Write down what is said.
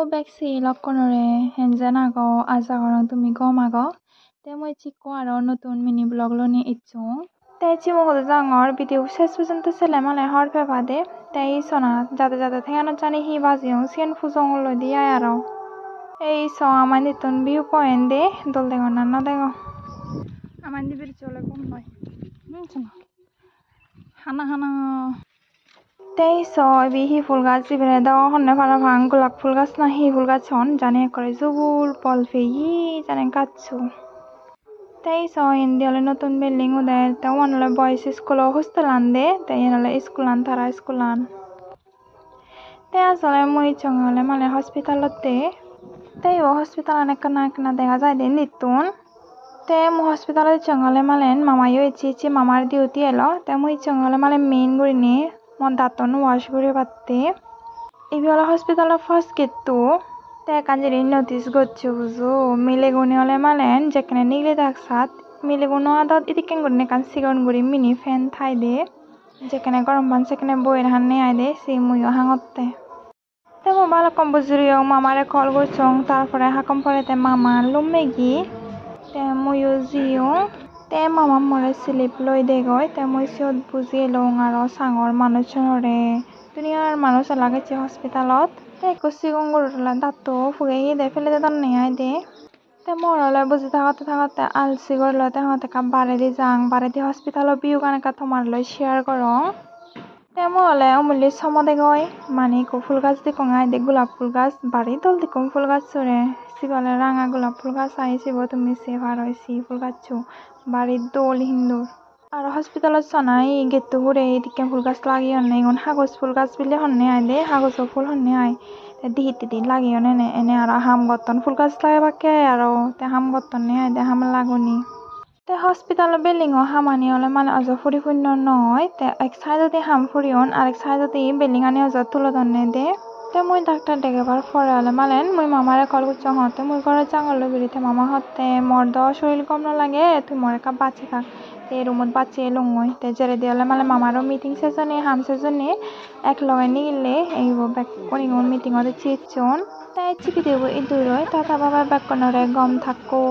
বেক্সি লক্ষণরে হেনজেন আগো আশা করং তুমি গম আগো তে মই চিকো আরো নতুন মিনি ব্লগ লনি ইচ্ছুং তে চিমুগো জাঙর ভিডিও শেষ পর্যন্ত ছেলে মালে হর পেপাদে তে ইসনা যাতে যাতে থেগানো জানি হি বাজিও সিন ফুজং লই দিয়া আরো এই স আমার নতুন ভিউ পয়েন্ট দে দল দেগো না দেগো আমার দিবির চলে কোন লয় হানা হানা তেই সবই হি ফুল গাছ জিবে দাও হন্নে ফারা ভাং গোলাপ ফুল গাছ না হি ফুল গাছ হন জানে করে জুবুল পলফে হি জানে গাছু তেই স ইন্ডিয়ালে নতুন বিল্ডিং উদে তে ওয়ানলে বয়েস স্কুল হোস্টেলান দে তে এনালে স্কুলান তারা স্কুলান তে আসলে মই চঙলে মানে হসপিটালতে তেই ও হসপিটালান একনা দেখা যায় দে নিতুন তে মু হসপিটালে চঙলে মালেন মামায়ো ইচি মামার ডিউটি এলো তে মই চঙলে মালে মেইন গরিনি মন দাঁতন ওয়াশ করে পাতে ইবিওলা হসপিটাল ফার্স্ট গেটটো তে কাঞ্জিরি নোটিস গচ্ছু বুঝু মিলেগুনি হলে মালেন যেখানে নিগলে থাকসাত মিলেগুনো আদত ইদিকেন গুনে কান সিগন গুড়ি মিনি ফ্যান থাই দে যেখানে গরম পান সেখানে বইয়ের হান্নে আই দে সি মুইও হাঙতে তে মো ভালো কম বুঝুরিও মামারে কল করছং তারপরে হাকম পরেতে মামা লুমেগি তে মুইও জিও তে মামা মরে স্লিপ লই দে গই তে মই সিয়ত বুঝিয়ে লং আরো সাঙর মানুষজনরে দুনিয়ার মানুষ লাগাইছে হসপিটালত তে কুসি গঙ্গরলা দাঁতো ফুগে দে ফেলে দে দন্নে আই দে তে মরলে বুঝি থাকতে আলসি করলো তে হতে কা বারে দি যাং বারে দি হসপিটালত বিউ কানেকা তোমার লই শেয়ার করং তে মরলে অমূল্য সমদে গই মানে কো ফুল গাছ দি কঙাই দে গোলাপ ফুল গাছ বাড়ি দল দি কম ফুল গাছ চরে সিবালে রাঙা গোলাপ ফুল গাছ আইছিব তুমি সেভার হইছি ফুল গাছু বাড়ির দোল হিন্দুর আর হসপিটালত সনাই গেটটো হুরে এদিকে ফুল গাছ লাগিও নাই এখন হাগজ ফুল গাছ বিলে হন্নে আই দে হাগজ ফুল হন্নে আই দিহিতি লাগিও নে এনে আর হাম গতন ফুল গাছ লাগাবাকে আর তে হাম গতন নে আই দে হাম লাগুনি তে হসপিটাল বিল্ডিং ও হামানি হলে মানে অজ ফুরি শূন্য নয় তে এক সাইডতে হাম ফুরিয়ন আর এক সাইডতে বিল্ডিং আনি অজ তুলো দন্নে দে তে মই ডাক্তার দেখাবার পরে হলে মালেন মই মামারে কল করছ হতে মই ঘরে জাঙল বেরিতে মামা হতে মোর দ শরীর কম না লাগে তুই মোর একা বাঁচি থাক তে রুমত বাঁচিয়ে লুঙই তে জেরে দিয়ে হলে মানে মামারও মিটিং সেজনে হাম সেজনে এক লগে নিলে এইব ব্যাক করিং মিটিং ওদের চিটছন তাই চিপি দেব ইদুরই তাতা বাবা ব্যাক কনরে গম থাকো